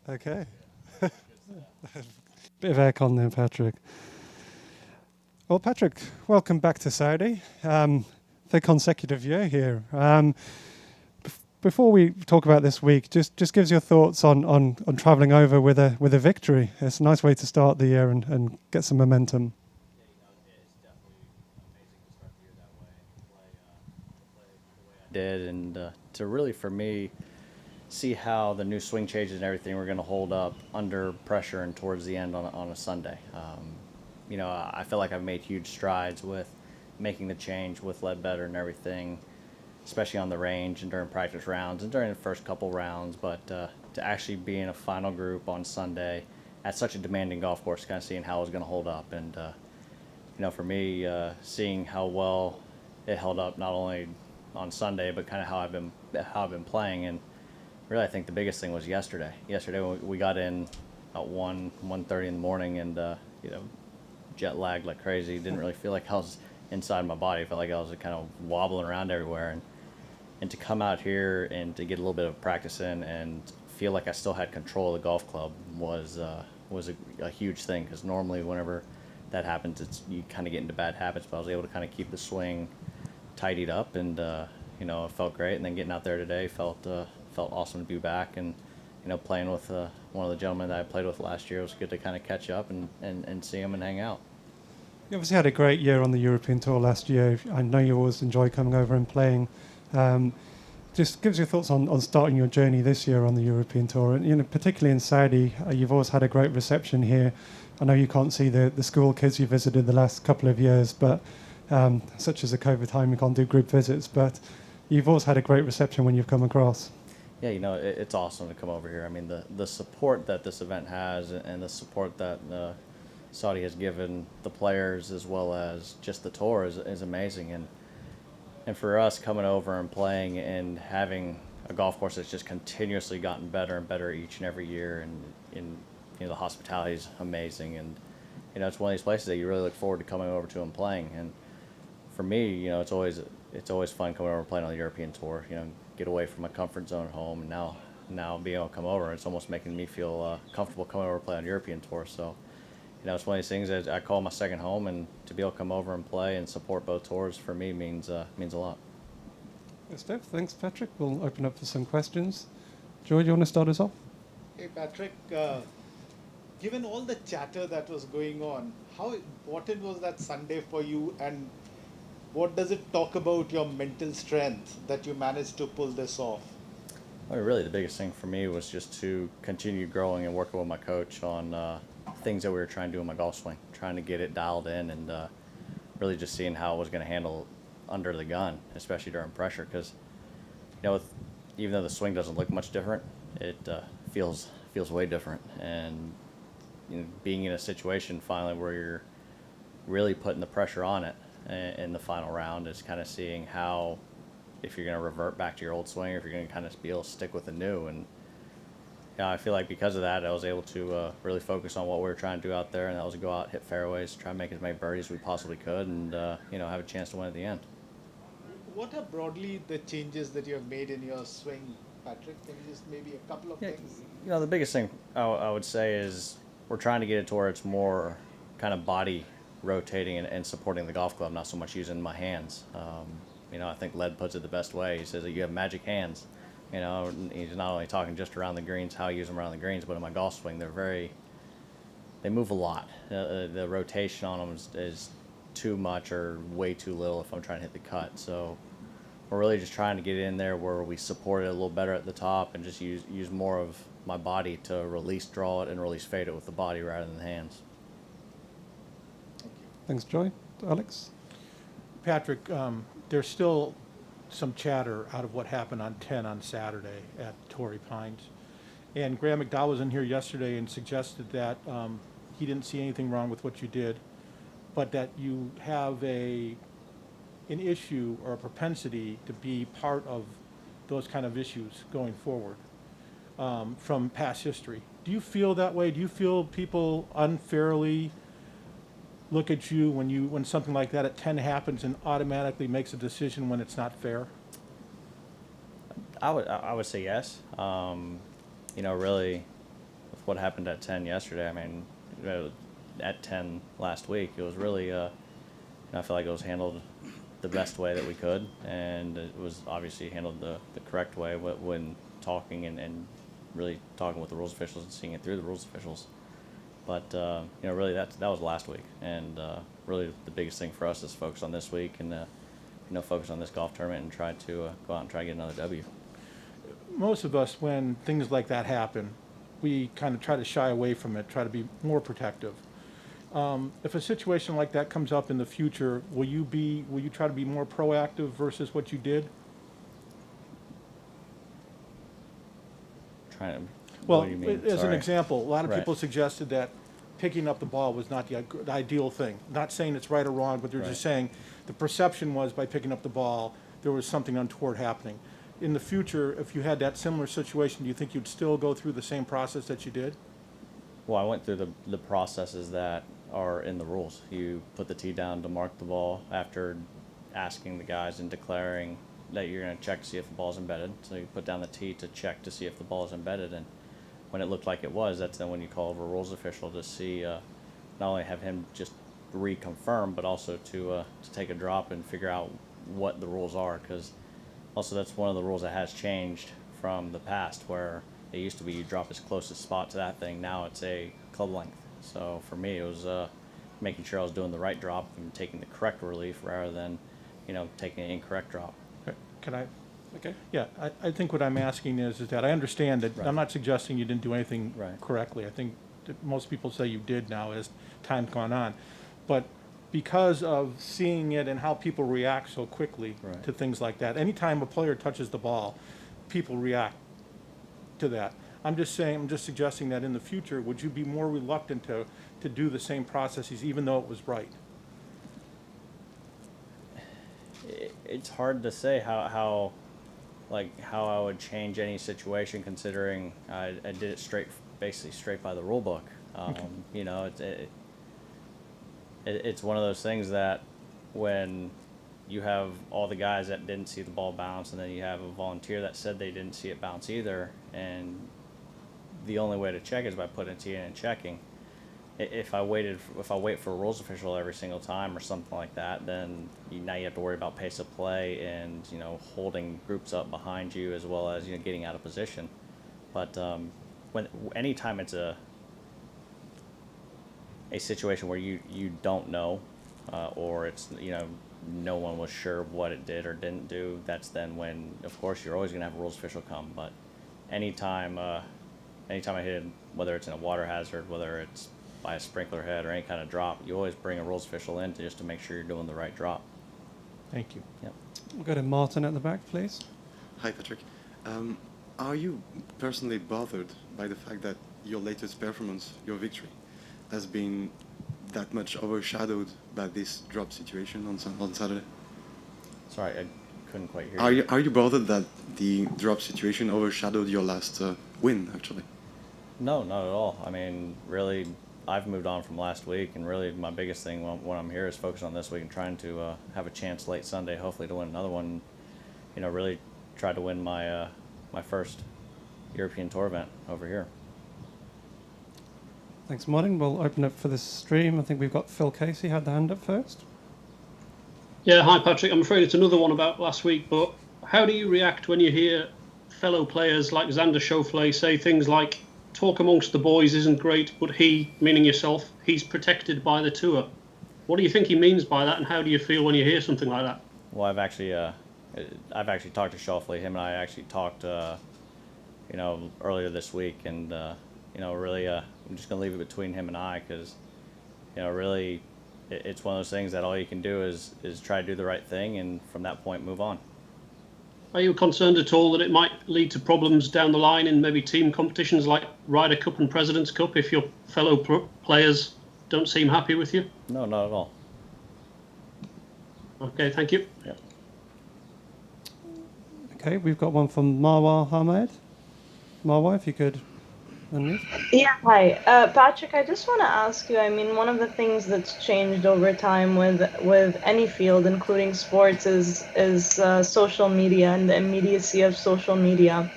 Okay. Bit of aircon there, Patrick. Well, Patrick, welcome back to Saudi. The consecutive year here. Before we talk about this week, just gives your thoughts on travelling over with a victory. It's a nice way to start the year and get some momentum. Did and to really for me see how the new swing changes and everything were going to hold up under pressure and towards the end on a Sunday. I feel like I've made huge strides with making the change with Ledbetter and everything, especially on the range and during practice rounds and during the first couple rounds. But to actually be in a final group on Sunday at such a demanding golf course, kind of seeing how it was going to hold up, and for me, seeing how well it held up not only on Sunday but kind of how I've been playing, and really I think the biggest thing was yesterday. Yesterday we got in at 1:30 in the morning, and jet lagged like crazy. Didn't really feel like I was inside my body. I felt like I was kind of wobbling around everywhere, and to come out here and to get a little bit of practice in and feel like I still had control of the golf club was a huge thing, because normally whenever that happens, you kind of get into bad habits. But I was able to kind of keep the swing tidied up, and it felt great. And then getting out there today felt awesome to be back, and playing with one of the gentlemen that I played with last year. It was good to kind of catch up and see him and hang out. You obviously had a great year on the European Tour last year. I know you always enjoy coming over and playing. Just gives your thoughts on starting your journey this year on the European Tour, and particularly in Saudi. You've always had a great reception here. I know you can't see the school kids you visited the last couple of years, but such as the COVID time, you can't do group visits. But you've always had a great reception when you've come across. Yeah, it's awesome to come over here. I mean, the support that this event has, and the support that Saudi has given the players as well as just the tour is amazing. And for us coming over and playing and having a golf course that's just continuously gotten better and better each and every year, and the hospitality is amazing, and it's one of these places that you really look forward to coming over to and playing. And for me, it's always fun coming over and playing on the European Tour. Get away from my comfort zone at home, and now being able to come over, it's almost making me feel comfortable coming over and play on the European Tour. So it's one of these things that I call my second home, and to be able to come over and play and support both tours for me means a lot. Good stuff. Thanks, Patrick. We'll open up for some questions. Joy, do you want to start us off? Hey Patrick, given all the chatter that was going on, how important was that Sunday for you, and what does it talk about your mental strength that you managed to pull this off? Well, really, the biggest thing for me was just to continue growing and working with my coach on things that we were trying to do in my golf swing, trying to get it dialed in, and really just seeing how it was going to handle under the gun, especially during pressure. Because even though the swing doesn't look much different, it feels way different. And being in a situation finally where you're really putting the pressure on it in the final round is kind of seeing how, if you're going to revert back to your old swing, or if you're going to kind of be able to stick with the new. And I feel like because of that, I was able to really focus on what we were trying to do out there, and that was to go out, hit fairways, try and make as many birdies as we possibly could, and have a chance to win at the end. What are broadly the changes that you have made in your swing, Patrick? Can you just maybe a couple of things? The biggest thing I would say is we're trying to get it to where it's more kind of body rotating and supporting the golf club, not so much using my hands. I think Led puts it the best way. He says that you have magic hands. He's not only talking just around the greens, how I use them around the greens, but in my golf swing, they move a lot. The rotation on them is too much or way too little if I'm trying to hit the cut. So we're really just trying to get in there where we support it a little better at the top, and just use more of my body to release draw it and release fade it with the body rather than the hands. Thanks, Joy. Alex? Patrick, there's still some chatter out of what happened on 10 on Saturday at Torrey Pines. And Graham McDowell was in here yesterday and suggested that he didn't see anything wrong with what you did, but that you have an issue or a propensity to be part of those kind of issues going forward from past history. Do you feel that way? Do you feel people unfairly look at you when something like that at 10 happens and automatically makes a decision when it's not fair? I would say yes. Really, what happened at 10 yesterday. I mean, at 10 last week, it was really, I feel like it was handled the best way that we could, and it was obviously handled the correct way when talking and really talking with the rules officials and seeing it through the rules officials. But really that was last week, and really the biggest thing for us is focus on this week and focus on this golf tournament and try to go out and try to get another W. Most of us, when things like that happen, we kind of try to shy away from it, try to be more protective. If a situation like that comes up in the future, will you try to be more proactive versus what you did? Trying to. Well, what do you mean? as an Sorry. example, a lot of Right. people suggested that picking up the ball was not the ideal thing. Not saying it's right or wrong, but they're Right. just saying the perception was by picking up the ball, there was something untoward happening. In the future, if you had that similar situation, do you think you'd still go through the same process that you did? Well, I went through the processes that are in the rules. You put the tee down to mark the ball after asking the guys and declaring that you're going to check to see if the ball's embedded. So you put down the tee to check to see if the ball is embedded, and when it looked like it was, that's then when you call over a rules official to see, not only have him just reconfirm, but also to take a drop and figure out what the rules are, because also that's one of the rules that has changed from the past, where it used to be you drop as close as spot to that thing. Now it's a club length. So for me, it was making sure I was doing the right drop and taking the correct relief rather than, taking an incorrect drop. Can I? Okay. Yeah, I think what I'm asking is that I understand that, Right. I'm not suggesting you didn't do anything Right. correctly. I think that most people say you did now as time's gone on. But because of seeing it and how people react so quickly Right. to things like that, anytime a player touches the ball, people react to that. I'm just suggesting that in the future, would you be more reluctant to do the same processes even though it was right? It's hard to say how I would change any situation, considering I did it basically straight by the rule book. It's one of those things that when you have all the guys that didn't see the ball bounce, and then you have a volunteer that said they didn't see it bounce either, and the only way to check is by putting a tee in and checking. If I wait for a rules official every single time or something like that, then now you have to worry about pace of play and holding groups up behind you, as well as getting out of position. But anytime it's a situation where you don't know, or it's no one was sure what it did or didn't do, that's then when, of course, you're always going to have a rules official come. But anytime I hit it, whether it's in a water hazard, whether it's by a sprinkler head or any kind of drop, you always bring a rules official in just to make sure you're doing the right drop. Thank you. Yep. We'll go to Martin at the back, please. Hi, Patrick. Are you personally bothered by the fact that your latest performance, your victory, has been that much overshadowed by this drop situation on Saturday? Sorry, I couldn't quite hear you. Are you bothered that the drop situation overshadowed your last win, actually? No, not at all. I mean, really, I've moved on from last week, and really my biggest thing when I'm here is focus on this week and trying to have a chance late Sunday, hopefully to win another one. Really try to win my my first European Tour event over here. Thanks, Martin. We'll open up for this stream. I think we've got Phil Casey had the hand up first. Yeah, hi Patrick. I'm afraid it's another one about last week, but how do you react when you hear fellow players like Xander Schauffele say things like, talk amongst the boys isn't great, but he, meaning yourself, he's protected by the tour? What do you think he means by that, and how do you feel when you hear something like that? Well, I've actually talked to Schauffele. Him and I actually talked, earlier this week, and really, I'm just gonna leave it between him and I, because, really, it's one of those things that all you can do is try to do the right thing, and from that point, move on. Are you concerned at all that it might lead to problems down the line in maybe team competitions like Ryder Cup and President's Cup if your fellow players don't seem happy with you? No, not at all. Okay, thank you. Yep. Okay, we've got one from Marwa Hamed. Marwa, if you could unmute. Yeah, hi. Patrick, I just want to ask you, I mean, one of the things that's changed over time with any field, including sports, is social media and the immediacy of social media.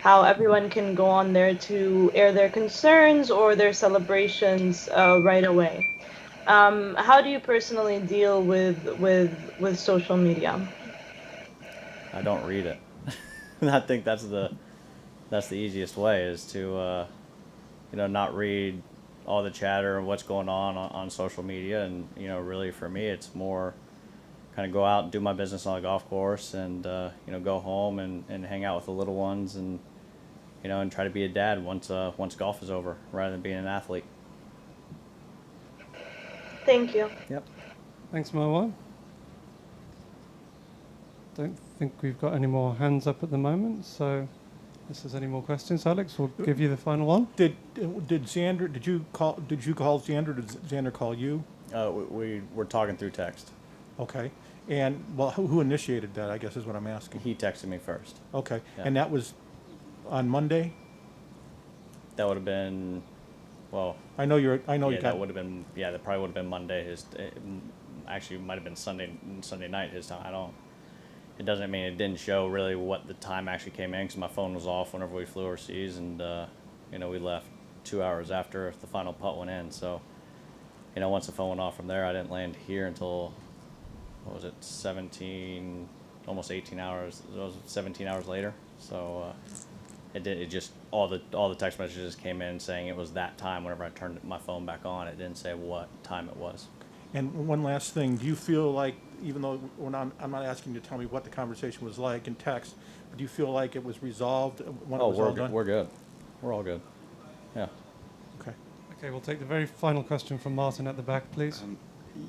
how everyone can go on there to air their concerns or their celebrations right away. How do you personally deal with social media? I don't read it. I think that's the easiest way is to not read all the chatter and what's going on social media. And really for me it's more kind of go out and do my business on the golf course, and go home and hang out with the little ones, and and try to be a dad once golf is over, rather than being an athlete. Thank you. Yep. Thanks, Marwan. Don't think we've got any more hands up at the moment, so if there's any more questions, Alex, we'll give you the final one. Did Xander, did you call Xander, did Xander call you? We were talking through text. Okay, and, well, who initiated that, I guess is what I'm asking. He texted me first. Okay, Yeah. and that was on Monday? That would have been, well, I know you that got, would have been, that probably would have been Monday. Actually might have been Sunday night his time. It doesn't mean it didn't show really what the time actually came in, because my phone was off whenever we flew overseas, and we left 2 hours after the final putt went in. So once the phone went off from there, I didn't land here until, what was it, 17, almost 18 hours. It was 17 hours later. So it just all the text messages came in saying it was that time. Whenever I turned my phone back on, it didn't say what time it was. and one last thing, do you feel like, even though I'm not asking you to tell me what the conversation was like in text, but do you feel like it was resolved when it was all done? We're good. We're all good. Yeah. Okay. Okay, we'll take the very final question from Martin at the back, please.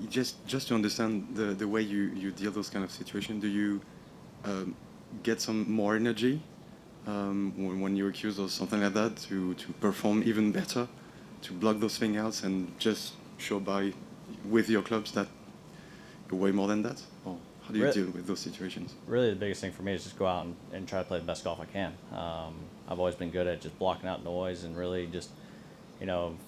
Just to understand the way you deal those kind of situations, do you get some more energy when you're accused or something like that to perform even better, to block those things out and just show by with your clubs that you're way more than that? Or how do you deal with those situations? Really, the biggest thing for me is just go out and try to play the best golf I can. I've always been good at just blocking out noise and really just,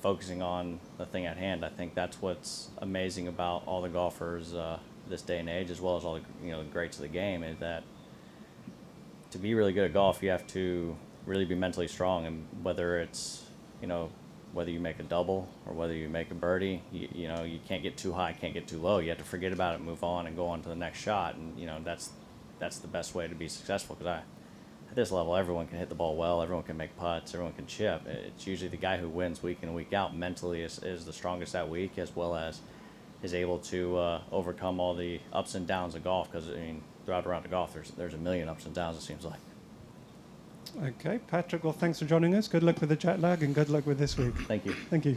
focusing on the thing at hand. I think that's what's amazing about all the golfers this day and age, as well as all the greats of the game, is that to be really good at golf, you have to really be mentally strong. And whether it's, whether you make a double or whether you make a birdie, you can't get too high, can't get too low. You have to forget about it, move on, and go on to the next shot. And that's the best way to be successful. Because at this level, everyone can hit the ball well, everyone can make putts, everyone can chip. It's usually the guy who wins week in and week out mentally is the strongest that week, as well as is able to overcome all the ups and downs of golf. Because throughout a round of golf, there's a million ups and downs, it seems like. Okay, Patrick, well, thanks for joining us. Good luck with the jet lag and good luck with this week. Thank you. Thank you.